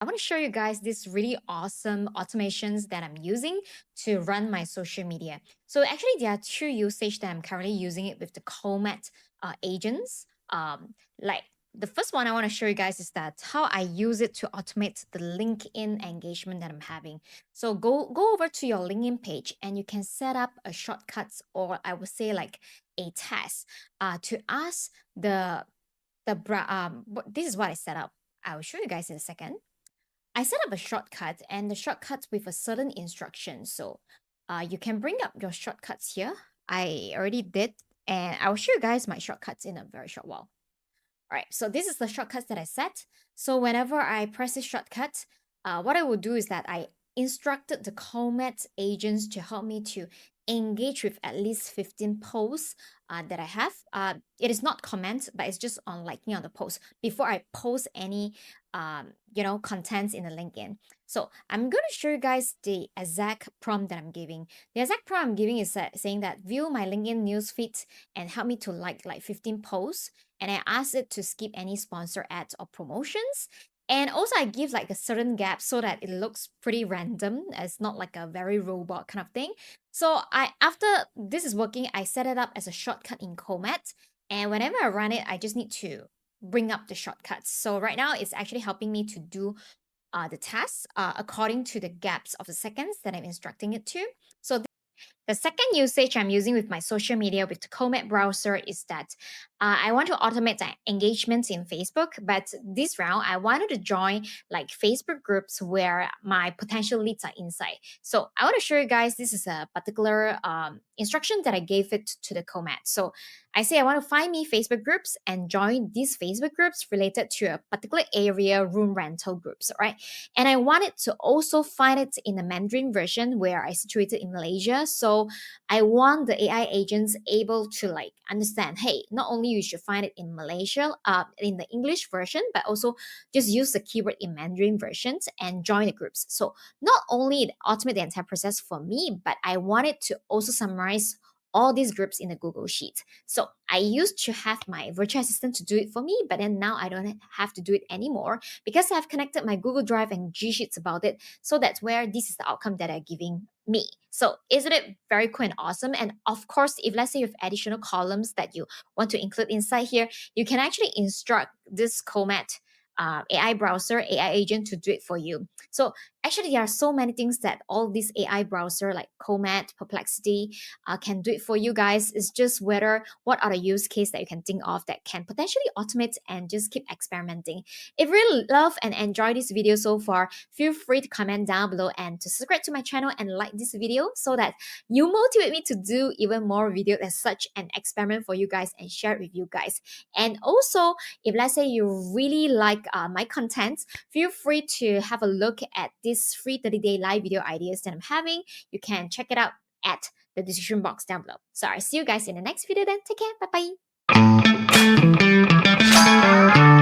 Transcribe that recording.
I want to show you guys these really awesome automations that I'm using to run my social media. So actually, there are two usage that I'm currently using it with the Comet agents. Like the first one I want to show you guys is that how I use it to automate the LinkedIn engagement that I'm having. So go over to your LinkedIn page and you can set up a shortcuts, or I would say like a task to ask this is what I set up. I will show you guys in a second. I set up a shortcut and the shortcuts with a certain instruction. So you can bring up your shortcuts here. I already did, and I will show you guys my shortcuts in a very short while. All right, so this is the shortcuts that I set. So whenever I press this shortcut, what I will do is that I instructed the Comet agents to help me to engage with at least 15 posts that I have. It is not comment, but it's just on liking on the post before I post any contents in the LinkedIn. So I'm going to show you guys the exact prompt that I'm giving. The exact prompt I'm giving is saying that view my LinkedIn newsfeed and help me to like 15 posts, and I ask it to skip any sponsor ads or promotions. And also I give like a certain gap so that it looks pretty random. It's not like a very robot kind of thing. So after this is working, I set it up as a shortcut in Comet. And whenever I run it, I just need to bring up the shortcuts. So right now it's actually helping me to do the tasks according to the gaps of the seconds that I'm instructing it to. So the second usage I'm using with my social media with the Comet browser is that I want to automate the engagements in Facebook, but this round I wanted to join like Facebook groups where my potential leads are inside. So I want to show you guys this is a particular instruction that I gave it to the Comet. So I say I want to find me Facebook groups and join these Facebook groups related to a particular area room rental groups, right? And I wanted to also find it in the Mandarin version where I situated in Malaysia. So I want the AI agents able to like understand, hey, not only you should find it in Malaysia, in the English version, but also just use the keyword in Mandarin versions and join the groups. So not only it automate the entire process for me, but I wanted to also summarize all these groups in the Google Sheet. So I used to have my virtual assistant to do it for me, but then now I don't have to do it anymore because I've connected my Google Drive and G Sheets about it. So that's where this is the outcome that are giving me. So isn't it very cool and awesome? And of course, if let's say you have additional columns that you want to include inside here, you can actually instruct this Comet AI browser, AI agent to do it for you. So actually, there are so many things that all these AI browser like Comet, Perplexity can do it for you guys. It's just whether what are the use case that you can think of that can potentially automate and just keep experimenting. If you really love and enjoy this video so far, feel free to comment down below and to subscribe to my channel and like this video so that you motivate me to do even more videos as such an experiment for you guys and share it with you guys. And also, if let's say you really like my content, feel free to have a look at this free 30-day live video ideas that I'm having. You can check it out at the description box down below. So I'll see you guys in the next video then. Take care. Bye bye.